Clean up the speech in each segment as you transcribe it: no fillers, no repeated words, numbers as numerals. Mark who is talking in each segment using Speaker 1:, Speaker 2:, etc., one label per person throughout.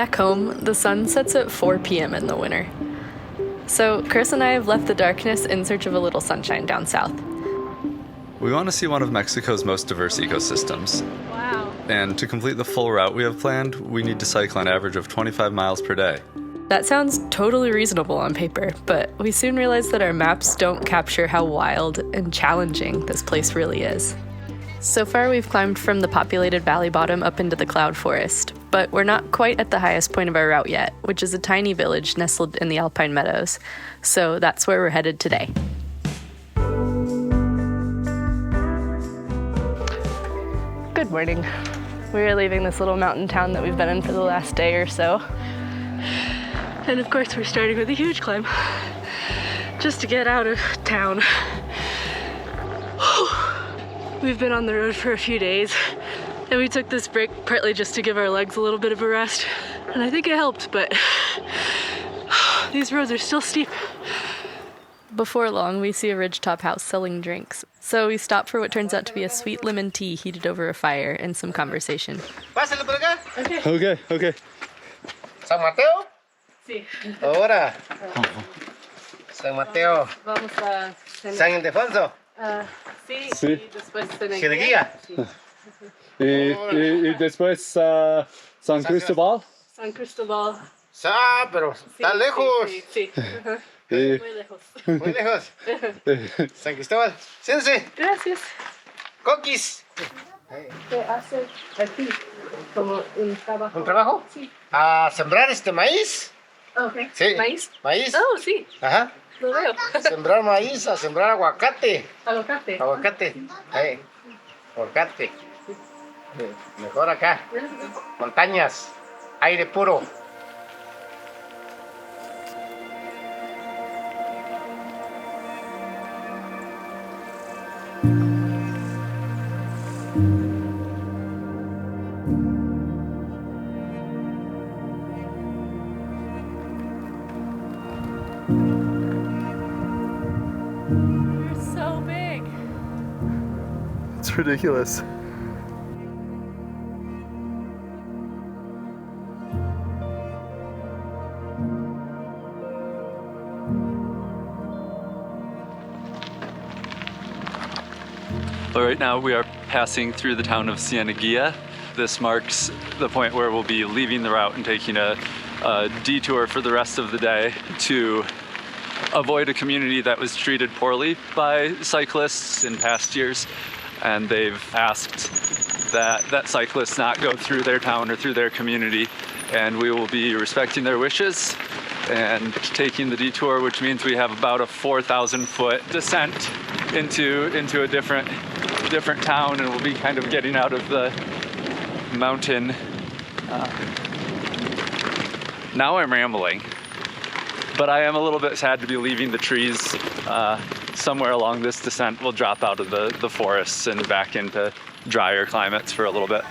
Speaker 1: Back home, the sun sets at 4 p.m. in the winter. So Chris and I have left the darkness in search of a little sunshine down south.
Speaker 2: We want to see one of Mexico's most diverse ecosystems.
Speaker 1: Wow.
Speaker 2: And to complete the full route we have planned, we need to cycle an average of 25 miles per day.
Speaker 1: That sounds totally reasonable on paper, but we soon realized that our maps don't capture how wild and challenging this place really is. So far, we've climbed from the populated valley bottom up into the cloud forest, but we're not quite at the highest point of our route yet, which is a tiny village nestled in the alpine meadows. So that's where we're headed today. Good morning. We're leaving this little mountain town that we've been in for the last day or so. And of course, we're starting with a huge climb just to get out of town. We've been on the road for a few days, and we took this break partly just to give our legs a little bit of a rest. And I think it helped, but these roads are still steep. Before long, we see a ridgetop house selling drinks. So we stop for what turns out to be a sweet lemon tea heated over a fire and some conversation.
Speaker 2: Okay.
Speaker 3: San Mateo?
Speaker 1: Sí.
Speaker 3: Ahora. San Mateo.
Speaker 1: Vamos a
Speaker 3: San Ildefonso.
Speaker 1: sí,
Speaker 2: Sí.
Speaker 1: y después
Speaker 3: Ceneguía.
Speaker 2: Y después San Cristóbal.
Speaker 1: San Cristóbal.
Speaker 3: Pero está lejos.
Speaker 1: Sí.
Speaker 2: Y,
Speaker 1: Muy lejos.
Speaker 3: Muy lejos. San Cristóbal. Siéntese.
Speaker 1: Gracias.
Speaker 3: Coquis.
Speaker 1: ¿Qué hace aquí? Como un trabajo.
Speaker 3: ¿Un trabajo?
Speaker 1: Sí.
Speaker 3: A sembrar maíz.
Speaker 1: Okay.
Speaker 3: Sí.
Speaker 1: ¿Maíz?
Speaker 3: Maíz.
Speaker 1: Oh, sí.
Speaker 3: Ajá.
Speaker 1: Lo veo.
Speaker 3: Sembrar maíz, a sembrar aguacate.
Speaker 1: Aguacate.
Speaker 3: Aguacate. Aguacate. Mejor acá. Montañas. Aire puro.
Speaker 1: So big.
Speaker 2: it's ridiculous. Right now we are passing through the town of Cieneguilla. This marks the point where we'll be leaving the route and taking a detour for the rest of the day to avoid a community that was treated poorly by cyclists in past years. And they've asked that cyclists not go through their town or through their community. And we will be respecting their wishes and taking the detour, which means we have about a 4,000 foot descent into a different town, and we'll be kind of getting out of the mountain. Now I'm rambling, but I am a little bit sad to be leaving the trees. Somewhere along this descent we'll drop out of the forests and back into drier climates for a little bit.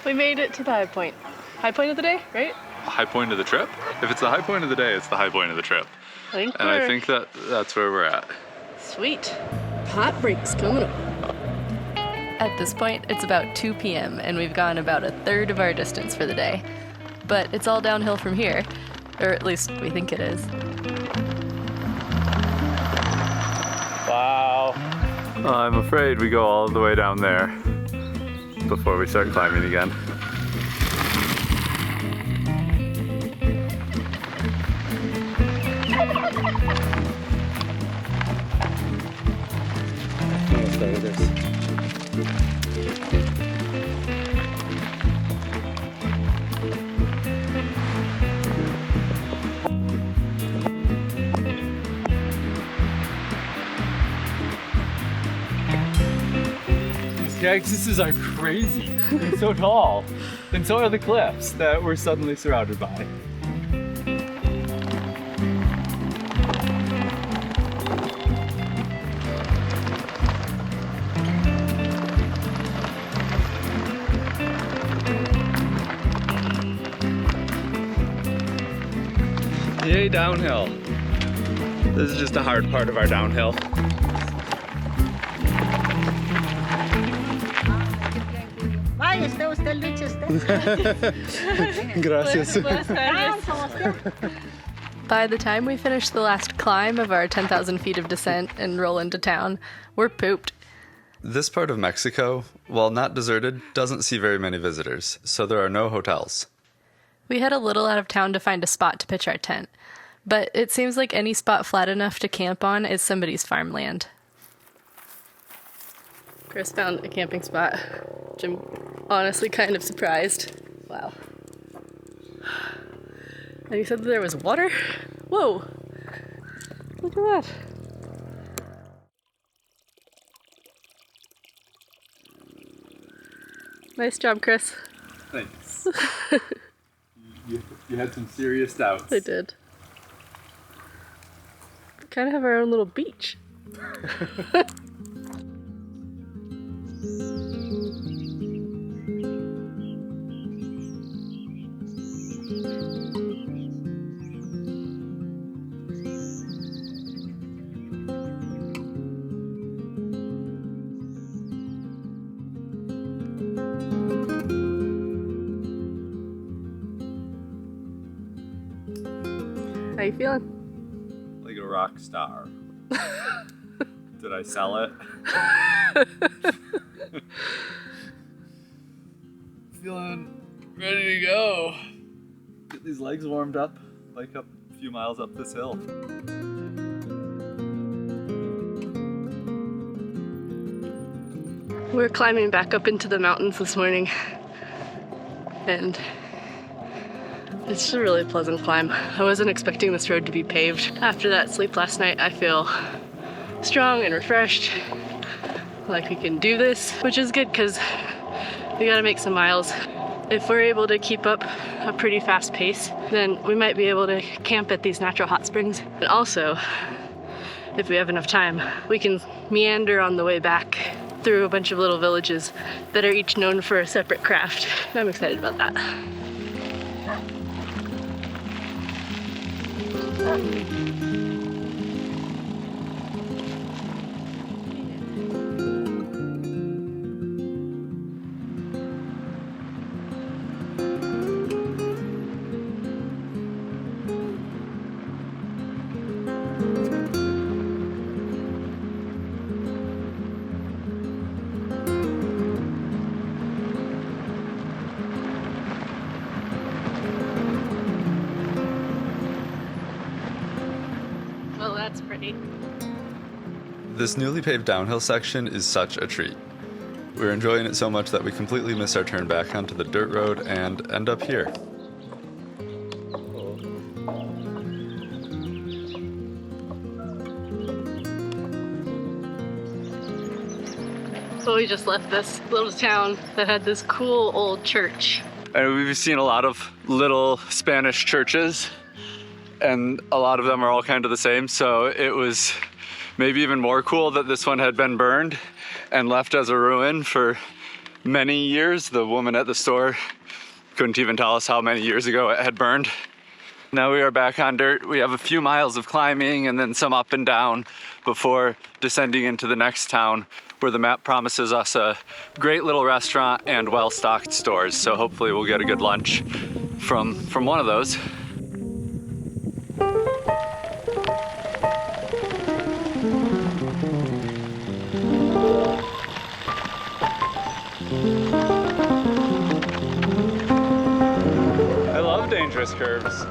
Speaker 1: We made it to the high point. High point of the day, right?
Speaker 2: High point of the trip? If it's the high point of the day, it's the high point of the trip.
Speaker 1: I
Speaker 2: think that's where we're at.
Speaker 1: Sweet. Hot breaks coming up. At this point, it's about 2 p.m. and we've gone about a third of our distance for the day. But it's all downhill from here, or at least we think it is.
Speaker 2: Wow. I'm afraid we go all the way down there before we start climbing again. Cactuses are crazy and so tall, and so are the cliffs that we're suddenly surrounded by. Yay, downhill. This is just a hard part of our downhill.
Speaker 3: Ay, está usted lucha usted.
Speaker 4: Gracias.
Speaker 1: By the time we finish the last climb of our 10,000 feet of descent and roll into town, we're pooped.
Speaker 2: This part of Mexico, while not deserted, doesn't see very many visitors, so there are no hotels.
Speaker 1: We head a little out of town to find a spot to pitch our tent, but it seems like any spot flat enough to camp on is somebody's farmland. Chris found a camping spot, which I'm honestly kind of surprised. Wow. And he said that there was water? Whoa! Look at that. Nice job, Chris.
Speaker 2: Thanks. you had some serious doubts.
Speaker 1: I did. We kind of have our own little beach. How you feeling?
Speaker 2: Like a rock star. Did I sell it? Feeling ready to go. Get these legs warmed up, bike up a few miles up this hill.
Speaker 1: We're climbing back up into the mountains this morning, and it's just a really pleasant climb. I wasn't expecting this road to be paved. After that sleep last night, I feel strong and refreshed, like we can do this, which is good because we gotta make some miles. If we're able to keep up a pretty fast pace, then we might be able to camp at these natural hot springs. And also, if we have enough time, we can meander on the way back through a bunch of little villages that are each known for a separate craft. I'm excited about that. Well, that's pretty.
Speaker 2: This newly paved downhill section is such a treat. We're enjoying it so much that we completely miss our turn back onto the dirt road and end up here.
Speaker 1: So we just left this little town that had this cool old church.
Speaker 2: And we've seen a lot of little Spanish churches, and a lot of them are all kind of the same, so it was maybe even more cool that this one had been burned and left as a ruin for many years. The woman at the store couldn't even tell us how many years ago it had burned. Now we are back on dirt. We have a few miles of climbing and then some up and down before descending into the next town, where the map promises us a great little restaurant and well-stocked stores. So hopefully we'll get a good lunch from one of those. I love dangerous curves.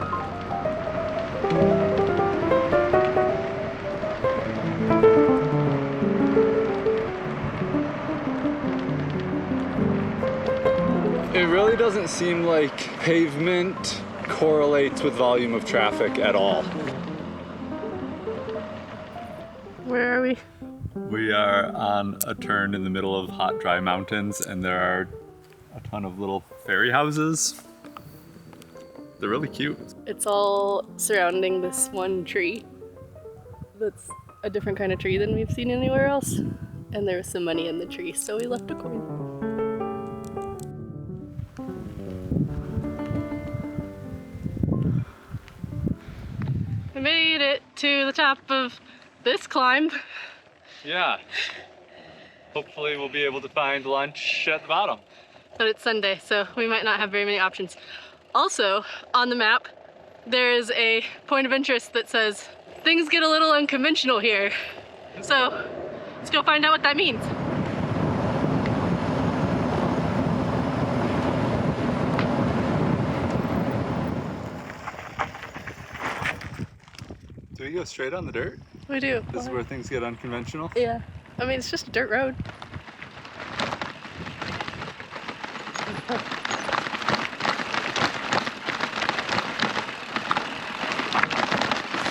Speaker 2: It really doesn't seem like pavement correlates with volume of traffic at all.
Speaker 1: Where are we?
Speaker 2: We are on a turn in the middle of hot, dry mountains, and there are a ton of little fairy houses. They're really cute.
Speaker 1: It's all surrounding this one tree that's a different kind of tree than we've seen anywhere else. And there was some money in the tree, so we left a coin. We made it to the top of this climb.
Speaker 2: Yeah. Hopefully we'll be able to find lunch at the bottom.
Speaker 1: but it's Sunday, so we might not have very many options. Also, on the map, there is a point of interest that says, things get a little unconventional here. So, let's go find out what that means.
Speaker 2: Do we go straight on the dirt?
Speaker 1: We do.
Speaker 2: This is where things get unconventional?
Speaker 1: Yeah. I mean, it's just a dirt road.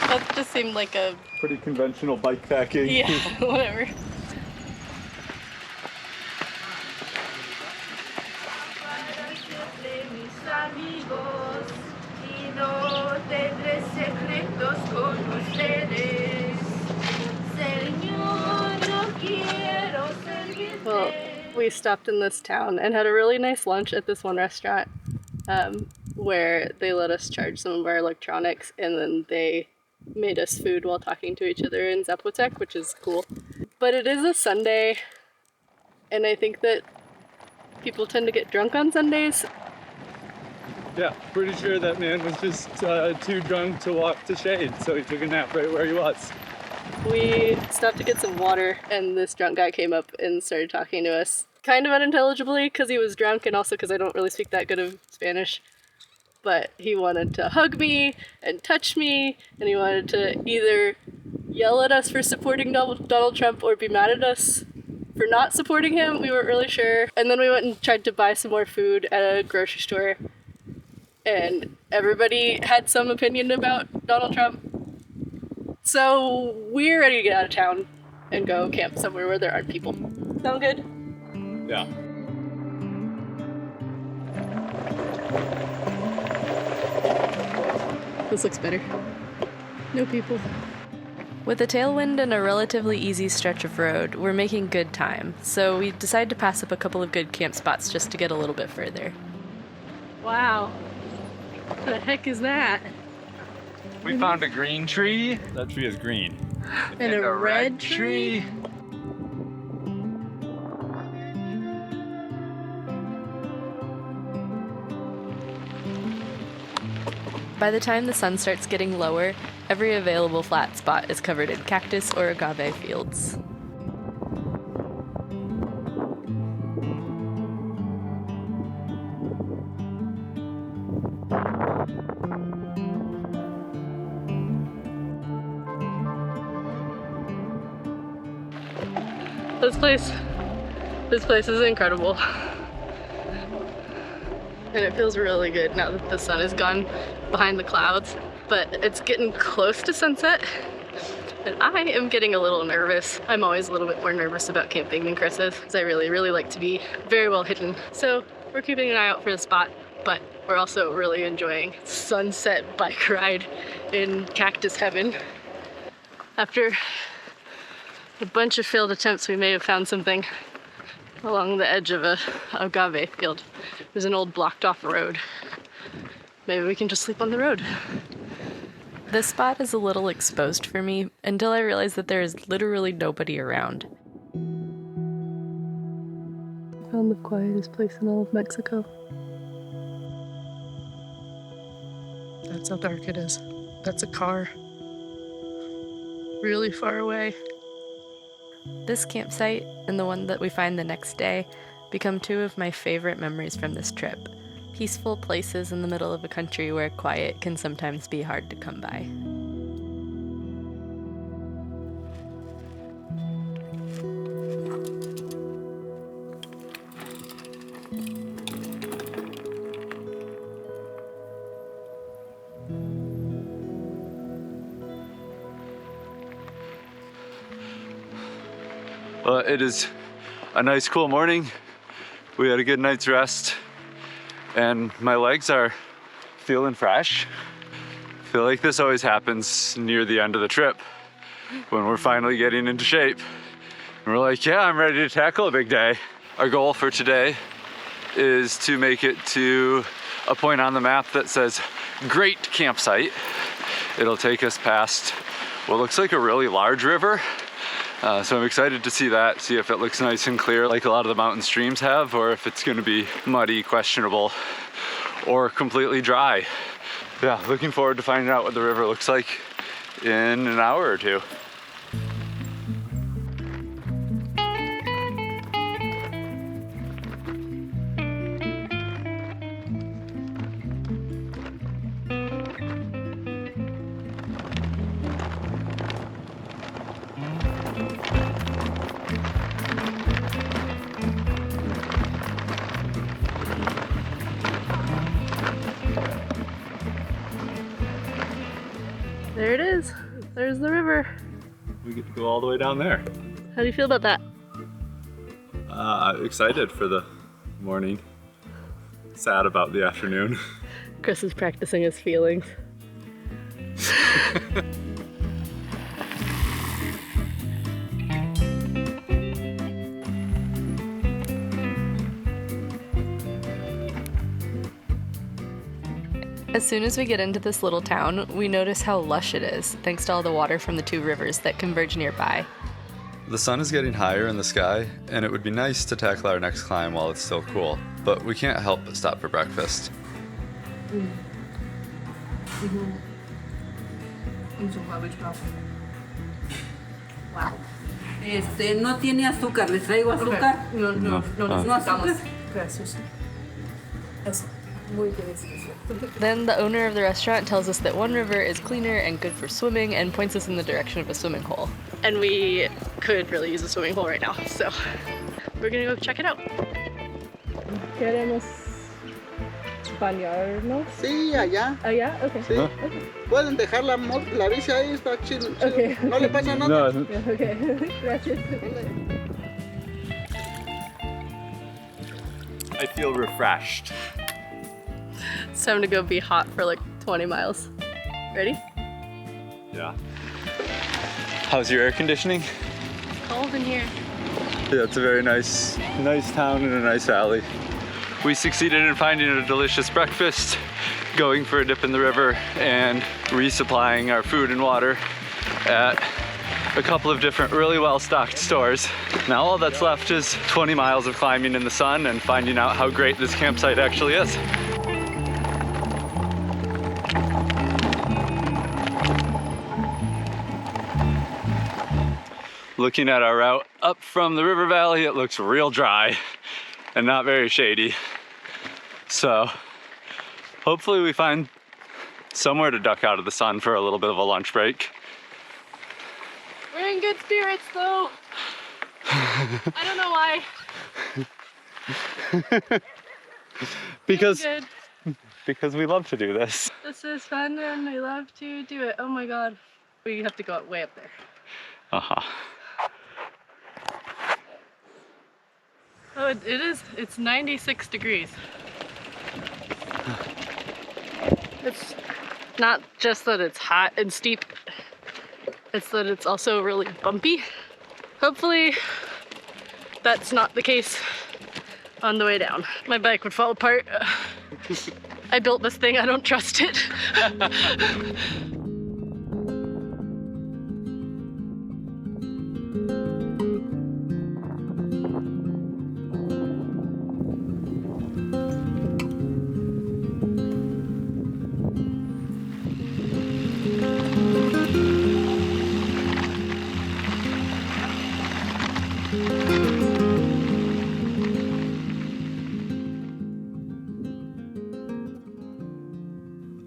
Speaker 1: That just seemed like a...
Speaker 2: Pretty conventional bikepacking.
Speaker 1: Yeah, whatever. Well, we stopped in this town and had a really nice lunch at this one restaurant where they let us charge some of our electronics, and then they made us food while talking to each other in Zapotec, which is cool. But it is a Sunday, and I think that people tend to get drunk on Sundays.
Speaker 2: Yeah, pretty sure that man was just too drunk to walk to shade, so he took a nap right where he was.
Speaker 1: We stopped to get some water, and this drunk guy came up and started talking to us. Kind of unintelligibly, because he was drunk, and also because I don't really speak that good of Spanish. But he wanted to hug me and touch me, and he wanted to either yell at us for supporting Donald Trump or be mad at us for not supporting him. We weren't really sure. And then we went and tried to buy some more food at a grocery store, and everybody had some opinion about Donald Trump. So we're ready to get out of town and go camp somewhere where there aren't people. Sound good?
Speaker 2: Yeah.
Speaker 1: This looks better. No people. With a tailwind and a relatively easy stretch of road, we're making good time, so we decide to pass up a couple of good camp spots just to get a little bit further. Wow. What the heck is that?
Speaker 2: We found a green tree. That tree is green.
Speaker 1: And a red tree? By the time the sun starts getting lower, every available flat spot is covered in cactus or agave fields. This place is incredible. And it feels really good now that the sun is gone behind the clouds. But it's getting close to sunset, and I am getting a little nervous. I'm always a little bit more nervous about camping than Chris is, because I really, really like to be very well hidden. So we're keeping an eye out for the spot, but we're also really enjoying sunset bike ride in cactus heaven. After a bunch of failed attempts, we may have found something along the edge of a agave field. There's an old blocked off road. Maybe we can just sleep on the road. This spot is a little exposed for me until I realize that there is literally nobody around. I found the quietest place in all of Mexico. That's how dark it is. That's a car. Really far away. This campsite and the one that we find the next day become two of my favorite memories from this trip. Peaceful places in the middle of a country where quiet can sometimes be hard to come by.
Speaker 2: Well, it is a nice cool morning. We had a good night's rest and my legs are feeling fresh. I feel like this always happens near the end of the trip when we're finally getting into shape. And we're like, yeah, I'm ready to tackle a big day. Our goal for today is to make it to a point on the map that says great campsite. It'll take us past what looks like a really large river. So I'm excited to see that, see if it looks nice and clear like a lot of the mountain streams have, or if it's gonna be muddy, questionable, or completely dry. Yeah, looking forward to finding out what the river looks like in an hour or two.
Speaker 1: There it is. There's the river.
Speaker 2: We get to go all the way down there.
Speaker 1: How do you feel about that?
Speaker 2: Excited for the morning. Sad about the afternoon.
Speaker 1: Chris is practicing his feelings. As soon as we get into this little town, we notice how lush it is, thanks to all the water from the two rivers that converge nearby.
Speaker 2: The sun is getting higher in the sky, and it would be nice to tackle our next climb while it's still cool, but we can't help but stop for breakfast.
Speaker 1: Wow.
Speaker 4: No tiene azúcar, ¿les traigo azúcar?
Speaker 1: No,
Speaker 4: No azúcar.
Speaker 1: Gracias. Then the owner of the restaurant tells us that one river is cleaner and good for swimming and points us in the direction of a swimming hole. And we could really use a swimming hole right now, so we're gonna go check it out. Queremos bañarnos.
Speaker 3: Sí, allá.
Speaker 1: Allá? Okay.
Speaker 3: Sí. Pueden dejar la bici ahí, está chido.
Speaker 1: Okay.
Speaker 3: No le pasa nada.
Speaker 2: No,
Speaker 1: Okay. Gracias.
Speaker 2: I feel refreshed.
Speaker 1: It's time to go be hot for like 20 miles. Ready?
Speaker 2: Yeah. How's your air conditioning?
Speaker 1: Cold in here.
Speaker 2: Yeah, it's a very nice town in a nice valley. We succeeded in finding a delicious breakfast, going for a dip in the river, and resupplying our food and water at a couple of different really well-stocked stores. Now all that's left is 20 miles of climbing in the sun and finding out how great this campsite actually is. Looking at our route up from the river valley, it looks real dry and not very shady. So hopefully we find somewhere to duck out of the sun for a little bit of a lunch break.
Speaker 1: We're in good spirits though. I don't know why.
Speaker 2: Because
Speaker 1: Good.
Speaker 2: because we love to do this.
Speaker 1: This is fun and we love to do it. Oh my god. We have to go way up there.
Speaker 2: Uh-huh.
Speaker 1: Oh, it is. It's 96 degrees. It's not just that it's hot and steep, it's that it's also really bumpy. Hopefully that's not the case on the way down. My bike would fall apart. I built this thing, I don't trust it.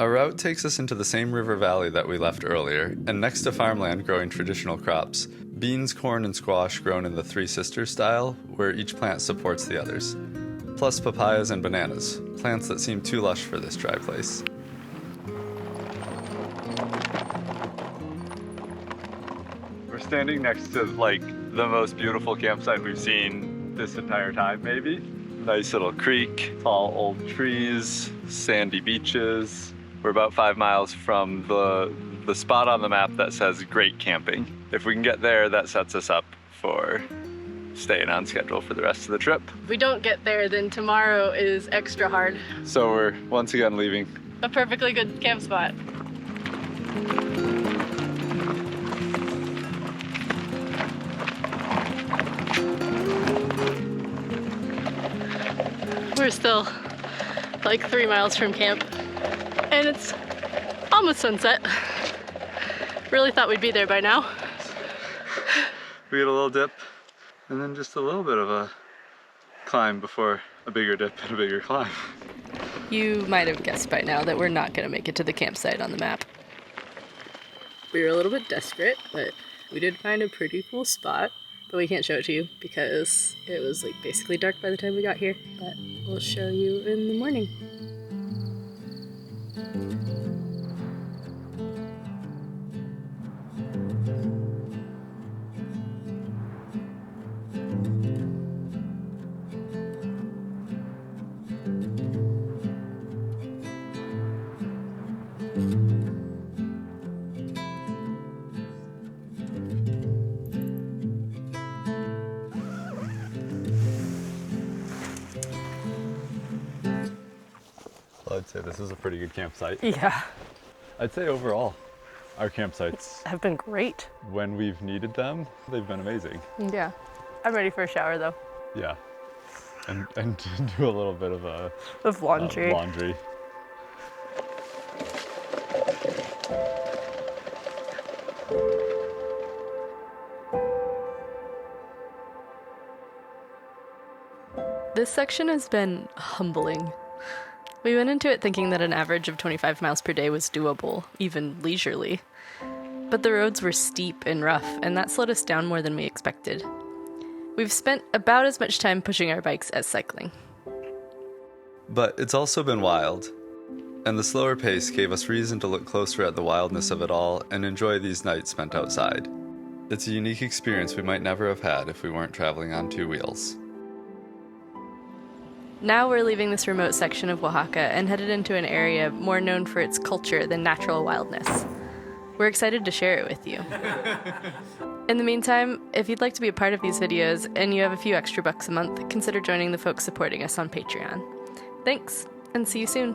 Speaker 2: Our route takes us into the same river valley that we left earlier, and next to farmland growing traditional crops, beans, corn, and squash grown in the Three Sisters style, where each plant supports the others. Plus papayas and bananas, plants that seem too lush for this dry place. We're standing next to like the most beautiful campsite we've seen this entire time, maybe. Nice little creek, tall old trees, sandy beaches. We're about 5 miles from the spot on the map that says great camping. If we can get there, that sets us up for staying on schedule for the rest of the trip.
Speaker 1: If we don't get there, then tomorrow is extra hard.
Speaker 2: So we're once again leaving.
Speaker 1: A perfectly good camp spot. still like 3 miles from camp, and it's almost sunset. Really thought we'd be there by now.
Speaker 2: We get a little dip, and then just a little bit of a climb before a bigger dip and a bigger climb.
Speaker 1: You might have guessed by now that we're not going to make it to the campsite on the map. We were a little bit desperate, but we did find a pretty cool spot. But we can't show it to you because it was like basically dark by the time we got here. But we'll show you in the morning.
Speaker 2: I'd say this is a pretty good campsite.
Speaker 1: Yeah,
Speaker 2: I'd say overall, our campsites,
Speaker 1: have been great.
Speaker 2: when we've needed them, they've been amazing.
Speaker 1: Yeah, I'm ready for a shower though.
Speaker 2: Yeah, and to do a little bit of
Speaker 1: Laundry.
Speaker 2: laundry.
Speaker 1: This section has been humbling. We went into it thinking that an average of 25 miles per day was doable, even leisurely. But the roads were steep and rough, and that slowed us down more than we expected. We've spent about as much time pushing our bikes as cycling.
Speaker 5: But it's also been wild, and the slower pace gave us reason to look closer at the wildness of it all and enjoy these nights spent outside. It's a unique experience we might never have had if we weren't traveling on 2 wheels.
Speaker 1: Now we're leaving this remote section of Oaxaca and headed into an area more known for its culture than natural wildness. We're excited to share it with you. In the meantime, if you'd like to be a part of these videos and you have a few extra bucks a month, consider joining the folks supporting us on Patreon. Thanks, and see you soon.